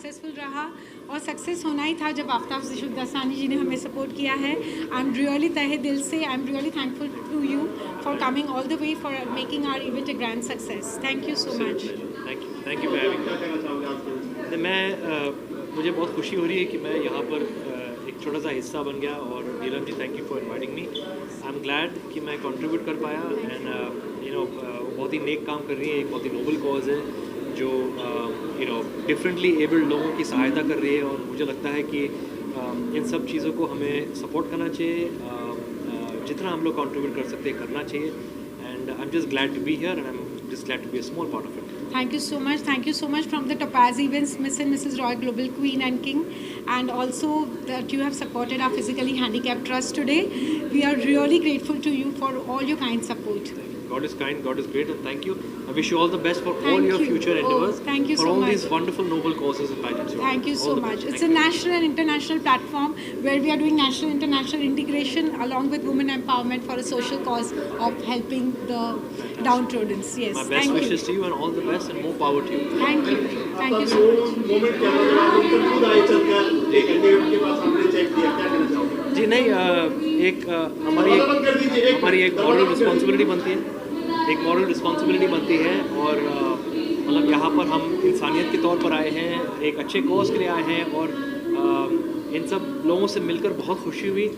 Successful रहा और success होना ही था जब आफ्ताब दसानी जी ने हमें सपोर्ट किया है। आई एम रियली तहे दिल से I am really thankful to you for coming all the way for making our event a grand success. Thank you so much. Thank you for having me. मुझे बहुत खुशी हो रही है कि मैं यहाँ पर एक छोटा सा हिस्सा बन गया और Neelam ji thank you for inviting me. I am glad कि मैं कंट्रीब्यूट कर पाया एंड बहुत ही नेक काम कर रही है, एक बहुत ही नोबल कॉज है जो डिफरेंटली एबल्ड लोगों की सहायता कर रही है और मुझे लगता है कि इन सब चीज़ों को हमें सपोर्ट करना चाहिए, जितना हम लोग कंट्रीब्यूट कर सकते हैं करना चाहिए and I am just glad to be here and I am just glad to be a small part of it. Thank you so much from the Topaz Events, Miss and Mrs. Roy Global Queen and King, and also that you have supported our Physically Handicapped Trust today. We are really grateful to you for all your kind support. God is kind, God is great, and thank you. I wish you all the best for all your future endeavors. Thank you for so all much. these wonderful noble causes and pageants. Thank you so much. It's a national and international platform where we are doing national international integration along with women empowerment for a social cause of helping the downtrodden. Yes. My best wishes to you and all the best and more power to you. Thank you. Thank you so much. Moment क्या लगा आपको? खुद आए चलकर एक घंटे के पास हमने चेक किया, क्या कहना चाहोगे? जी नहीं, एक हमारी एक मॉरल रिस्पॉन्सिबिलिटी बनती है, एक मॉरल रिस्पॉन्सिबिलिटी बनती है और मतलब यहाँ पर हम इंसानियत के तौर पर आए हैं, एक अच्छे कॉज के लिए आए हैं और इन सब लोगों से मिलकर बहुत खुशी हुई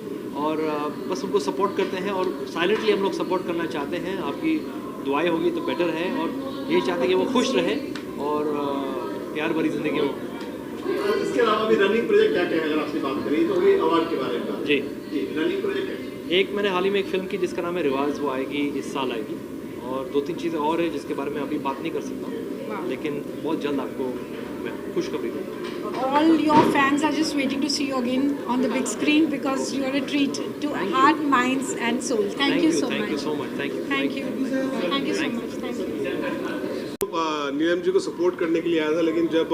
और बस उनको सपोर्ट करते हैं और साइलेंटली हम लोग सपोर्ट करना चाहते हैं। आपकी दुआएं होगी तो बेटर है और यही चाहते हैं कि वो खुश रहे और प्यार भरी ज़िंदगी हो। इसके अलावा भी रनिंग प्रोजेक्ट क्या क्या है? अगर आपसे बात करें तो वही अवार्ड के बारे में। जी रनिंग प्रोजेक्ट है। एक मैंने हाल ही में एक फ़िल्म की जिसका नाम है रिवाज, वो आएगी इस साल आएगी और 2-3 चीज़ें और है जिसके बारे में अभी बात नहीं कर सकता लेकिन बहुत जल्द आपको मैं खुशखबरी दूँगा। All your fans are just waiting to see you again on the big screen because you are a treat to heart, minds and soul. Thank you so much. Thank you so much. Thank you. Thank you. Thank you so much. Thank you. Neelam ji को support करने के लिए आया था लेकिन जब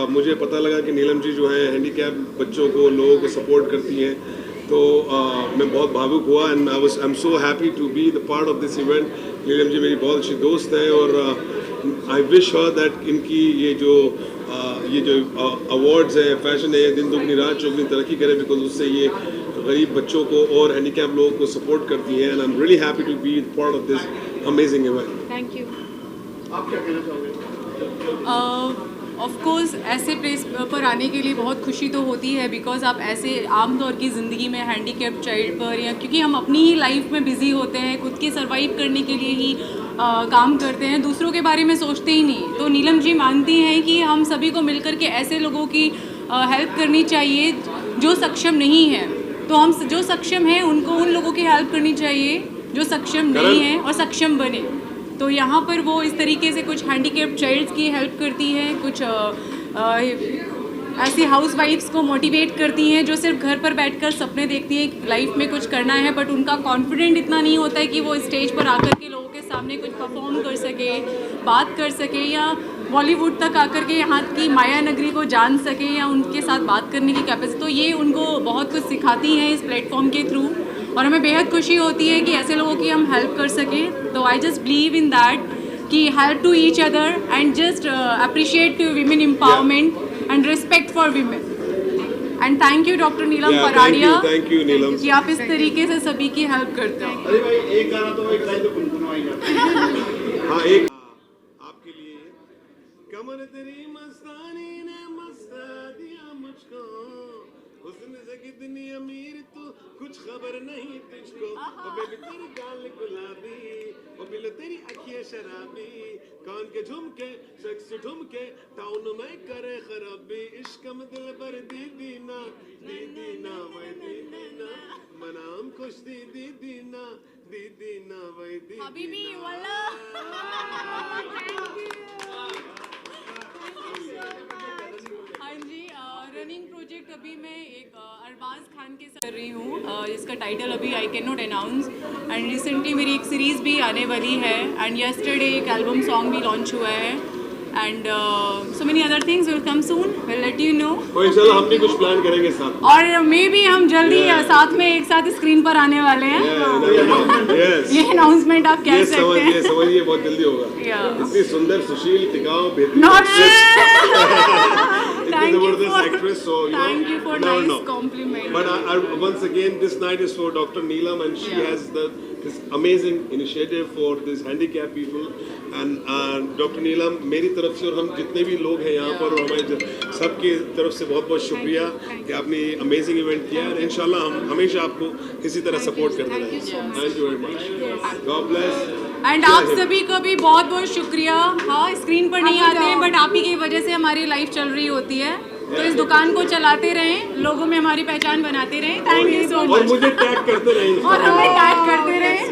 मुझे पता लगा कि नीलम जी जो है हैंडीकैप बच्चों को लोगों को सपोर्ट करती हैं तो मैं बहुत भावुक हुआ and I am so happy to be the part of this event. Neelam ji मेरी बहुत अच्छी दोस्त है और आई विश हर दैट इनकी ये जो अवार्ड्स हैं, फैशन है, दिन दुगनी रात चौगनी तरक्की करे बिकॉज उससे ये गरीब बच्चों को और हैंडीकैप लोगों को सपोर्ट करती हैं and I am really happy to be part of this amazing event. Thank you. आप क्या कहना चाहोगे? ऑफ कोर्स ऐसे प्लेस पर आने के लिए बहुत खुशी तो होती है बिकॉज आप ऐसे आम तौर की ज़िंदगी में हैंडीकैप चाइल्ड पर या क्योंकि हम अपनी ही लाइफ में बिज़ी होते हैं, खुद के सर्वाइव करने के लिए ही काम करते हैं, दूसरों के बारे में सोचते ही नहीं। तो नीलम जी मानती हैं कि हम सभी को मिलकर के ऐसे लोगों की हेल्प करनी चाहिए जो सक्षम नहीं है, तो हम जो सक्षम हैं उनको उन लोगों की हेल्प करनी चाहिए जो सक्षम नहीं है और सक्षम बने। तो यहाँ पर वो इस तरीके से कुछ हैंडीकैप चाइल्ड्स की हेल्प करती है, कुछ ऐसी हाउस वाइफ्स को मोटिवेट करती हैं जो सिर्फ घर पर बैठकर सपने देखती हैं लाइफ में कुछ करना है बट उनका कॉन्फिडेंट इतना नहीं होता है कि वो स्टेज पर आकर के लोगों के सामने कुछ परफॉर्म कर सके, बात कर सके या बॉलीवुड तक आकर के यहाँ की माया नगरी को जान सके या उनके साथ बात करने की कैपेसिटी। तो ये उनको बहुत कुछ सिखाती हैं इस प्लेटफॉर्म के थ्रू और हमें बेहद खुशी होती है कि ऐसे लोगों की हम हेल्प कर सकें। तो I just believe in that कि help to each other and just appreciate women empowerment and respect for women and thank you doctor Neelam Paradiya कि आप इस तरीके से सभी की हेल्प करते हैं। अरे भाई एक गाना तो एक लाइन तो गुनगुनाएगा। हाँ एक आपके लिए। कमर तेरी मस्तानी ने मस्ता दिया मुझको, हुस्न से कितनी अमीर तू कुछ खबर नहीं तुझको, ओ बेबी तेरी गाल गुलाबी, ओ बिलो तेरी आँखें शराबी, कान के झुमके सेक्स ठुमके टाउन में करे खराबी, इश्क में दिल भर दीदी ना वै दीदी ना, मनाम खुश दीदी ना वै दीदी हबीबी वाला। हाँ जी, रनिंग प्रोजेक्ट अभी मैं एक अरबाज खान के साथ कर रही हूँ जिसका टाइटल अभी I can not announce and recently मेरी एक सीरीज़ भी आने वाली है एंड यस्टरडे एक एल्बम सॉन्ग भी लॉन्च हुआ है and so many other things will come soon, will let you know. इंशाल्लाह हम भी कुछ प्लान करेंगे साथ और मे भी हम जल्दी साथ में एक साथ स्क्रीन पर आने वाले हैं। ये अनाउंसमेंट आप कह सकते हैं। समझिए बहुत जल्दी होगा। इतनी सुंदर, सुशील, टिकाऊ, not so Thank you for never nice know. compliment. But once again, this night is for Dr. Neelam, and she has this amazing initiative for these handicapped people. And Dr. Neelam, मेरी तरफ से और हम जितने भी लोग हैं यहाँ पर और हमारे सबकी तरफ से बहुत बहुत शुक्रिया कि आपने अमेजिंग इवेंट किया है। इंशाल्लाह हम हमेशा आपको इसी तरह सपोर्ट करते रहेंगे। Thank you very much. God bless. And आप सभी को भी बहुत बहुत शुक्रिया। हाँ, स्क्रीन पर नहीं आते हैं बट आप ही की वजह से हमारी लाइफ चल रही होती है, तो इस दुकान को चलाते रहें, लोगों में हमारी पहचान बनाते रहें। थैंक यू सो और मच। मुझे टैग करते रहें और हमें टैग करते रहें।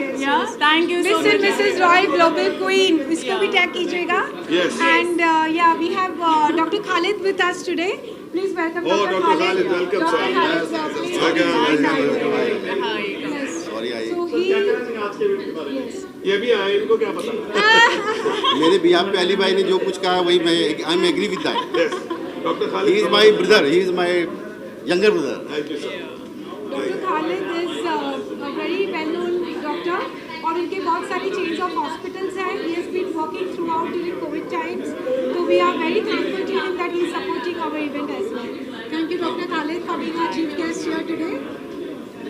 Thank you so Mr. Much. Mrs. Royal Global Queen, इसको भी टैग कीजिएगा। Yes. And yeah, we have Dr. Khalid with us today. Please welcome Oh, Dr. Dr. Khalid, welcome, Dr. sir. Khalid, sir, please. Welcome. Yes. Sorry I So क्या he, कह रहे थे आज के event के बारे में? yes. ये भी आए, इनको क्या पता? मेरे बिहार पे अली भाई ने जो कुछ कहा वही मैं I am agree with that. Yes. Dr. He Khalid. Is my brother, he is my younger brother. Thank you, sir. Dr. Khalid is a very well-known doctor और उनके बहुत सारी chains of hospitals हैं. He has been working throughout during COVID times. So we are very thankful to him that he is supporting our event as well. Thank you, Dr. Khalid, for being our chief guest here today.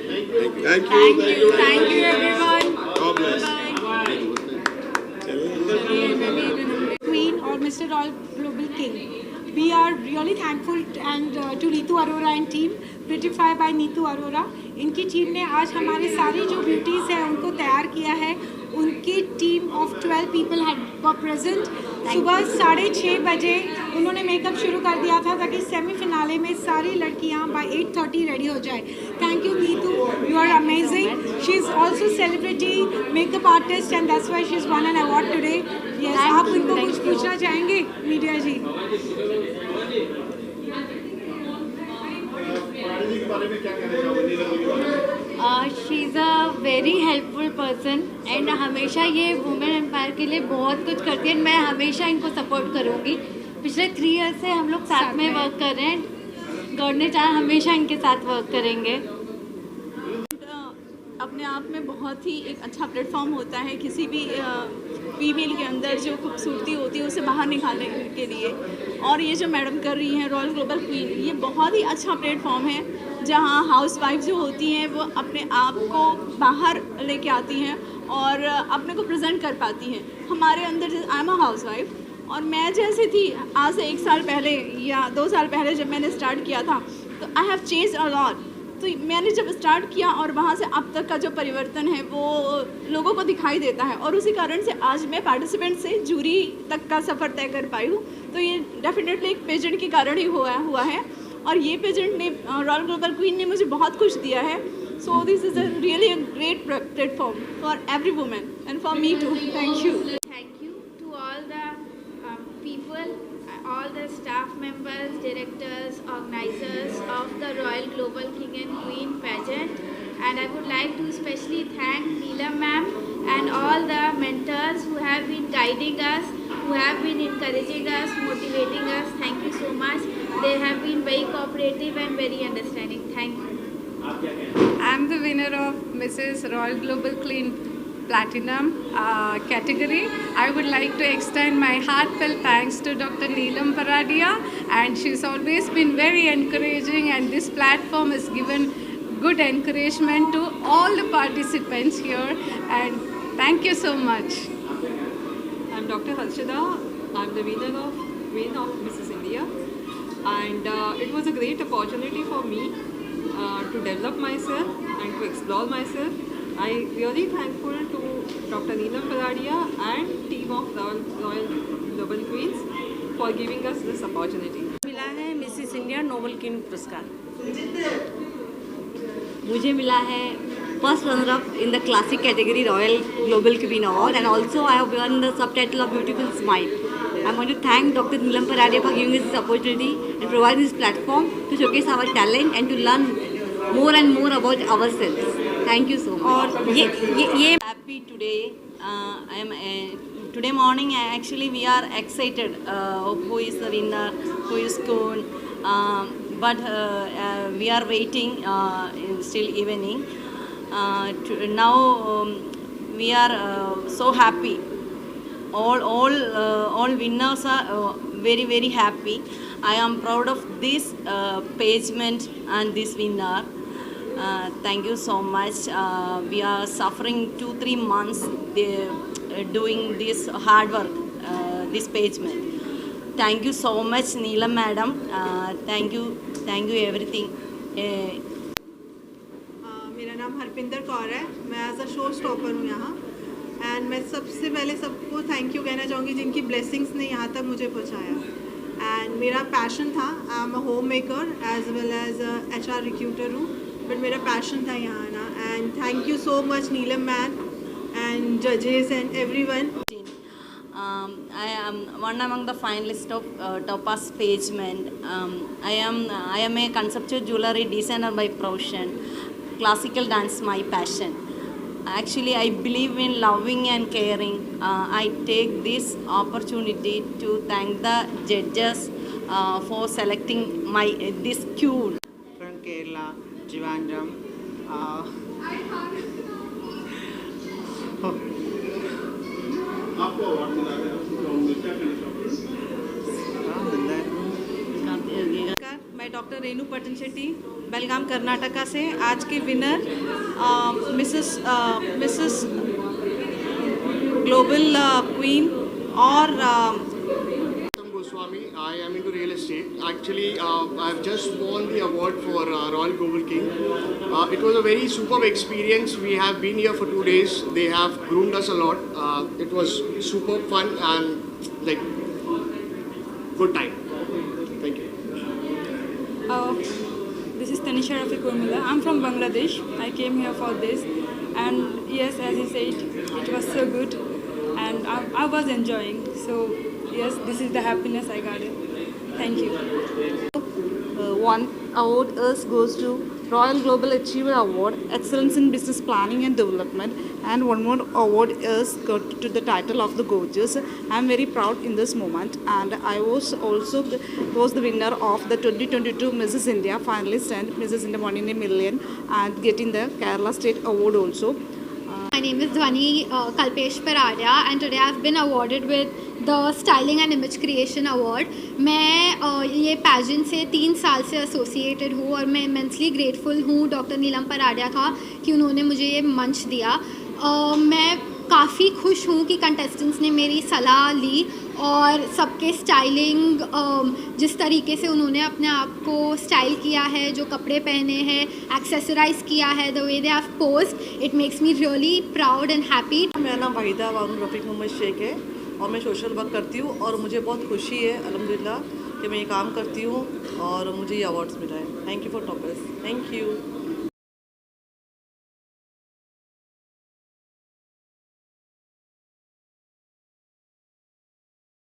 Thank you. Thank you everyone. God bless. Queen or Mr. Royal Global King. We are really thankful and to Neetu Arora and team, Prettify by Neetu Arora. इनकी team ने आज हमारे सारी जो beauties हैं उनको तैयार किया है। उनकी team of 12 people were present. सुबह 6:30 बजे उन्होंने मेकअप शुरू कर दिया था ताकि सेमीफिनाले में सारी लड़कियां बाय 8:30 रेडी हो जाए। Thank you Neetu, you are amazing. She is also celebrity makeup artist and that's why she is won an award today. Yes, आप उनको कुछ पूछना चाहेंगे media ji? She is a very helpful person and हमेशा ये women empire के लिए बहुत कुछ करती है। मैं हमेशा इनको सपोर्ट करूँगी। पिछले 3 ईयर से हम लोग साथ में वर्क कर रहे हैं। गॉड ने चाहा हमेशा इनके साथ वर्क करेंगे। अपने आप में बहुत ही एक अच्छा प्लेटफॉर्म होता है किसी भी फीमेल के अंदर जो खूबसूरती होती है उसे बाहर निकालने के लिए। और ये जो मैडम कर रही हैं रॉयल ग्लोबल क्वीन, ये बहुत ही अच्छा प्लेटफॉर्म है जहाँ हाउसवाइफ जो होती हैं वो अपने आप को बाहर लेके आती हैं और अपने को प्रेजेंट कर पाती हैं। हमारे अंदर आई एम अ हाउसवाइफ और मैं जैसे थी आज से 1 साल पहले या 2 साल पहले जब मैंने स्टार्ट किया था, तो I have changed a lot. तो मैंने जब स्टार्ट किया और वहाँ से अब तक का जो परिवर्तन है वो लोगों को दिखाई देता है और उसी कारण से आज मैं पार्टिसिपेंट से जूरी तक का सफ़र तय कर पाई हूँ। तो ये डेफिनेटली एक पेजेंट के कारण ही हुआ है और ये पेजेंट ने रॉयल ग्लोबल क्वीन ने मुझे बहुत कुछ दिया है। So this is a really a great platform for every women and for me too. Thank you. Thank you to all the people, all the staff members, directors, organizers of the Royal Global King and Queen pageant. And I would like to especially thank Neelam ma'am and all the mentors who have been guiding us, who have been encouraging us, motivating us. Thank you so much. They have been very cooperative and very understanding. Thank you. I'm the winner of Mrs. Royal Global Clean Platinum category. I would like to extend my heartfelt thanks to Dr. Neelam Paradia, and she's always been very encouraging, and this platform has given good encouragement to all the participants here, and thank you so much. I'm Dr. Harshada. I'm the winner of Queen of Mrs. India, and it was a great opportunity for me to develop myself and to explore myself. I really thankful to Dr. Neelam Paradia and team of Royal Global Queens for giving us this opportunity. मिला है Mrs India Nobel queen पुरस्कार। मुझे मिला है first runner up in the classic category royal global queen award and also I have won the subtitle of Beautiful Smile. I want to thank Dr. Neelam Paradia for giving us this opportunity and providing this platform to showcase our talent and to learn more and more about ourselves. Thank you so much. और ये happy today. I am today morning actually we are excited who is the winner, who is gone, but we are waiting still evening. Now we are so happy. All winners are very happy. I am proud of this pagement and this winner. Thank you so much. We are suffering 2-3 months doing this hard work, this pagement. Thank you so much, Neelam madam. Thank you everything. मेरा नाम हरपिंदर कौर है, मैं as a show stopper हूँ यहाँ। And मैं सबसे पहले सबको थैंक यू कहना चाहूँगी जिनकी ब्लेसिंग्स ने यहाँ तक मुझे पहुँचाया। एंड मेरा पैशन था, I am a home maker as well as HR recruiter हूँ, बट मेरा पैशन था यहाँ आना। And thank you so much Neelam ma'am and judges and everyone. I am one among the finalists of Topaz Pagement. I am a conceptual jewelry designer by profession. Classical dance my passion. Actually, I believe in loving and caring. I take this opportunity to thank the judges for selecting this queue. From Kerala, Trivandrum. आपको award मिला है, क्या कहना चाहोगे? मैं doctor Renu Patan Shetty बेलगाम कर्नाटका से आज की विनर मिसेस ग्लोबल क्वीन और Goswami. I am into real estate. Actually, I've just won the award for Royal Global King. It was a very superb experience. We have been here for 2 days. They have groomed us a lot. It was super fun and like good time. Thank you. This is Tanisha Rafiq Urmila. I'm from Bangladesh. I came here for this, and yes, as he said, it was so good, and I was enjoying. So yes, this is the happiness I got it. Thank you. One award goes to Royal Global Achiever Award, Excellence in Business Planning and Development, and one more award got to the title of the Gorgeous. I'm very proud in this moment, and I was also the winner of the 2022 Mrs. India finalist and Mrs. India 1 in a Million, and getting the Kerala State Award also. My name is Dhwani Kalpesh Paradia, and today I've been awarded with the Styling and Image Creation Award. मैं ये pageant से 3 साल से associated हूँ और मैं immensely grateful हूँ doctor नीलम पराडिया का कि उन्होंने मुझे ये मंच दिया। मैं काफ़ी खुश हूँ कि कंटेस्टेंट्स ने मेरी सलाह ली और सबके स्टाइलिंग जिस तरीके से उन्होंने अपने आप को स्टाइल किया है, जो कपड़े पहने हैं, एक्सेसराइज किया है, the way they have posed, it makes me really proud and happy. मेरा नाम वाहिदा वारुन रफ़ीक मोहम्मद शेख है और मैं सोशल वर्क करती हूँ और मुझे बहुत खुशी है अल्हम्दुलिल्लाह कि मैं ये काम करती हूँ और मुझे ये अवार्ड्स मिला है। Thank you for toppers. Thank you.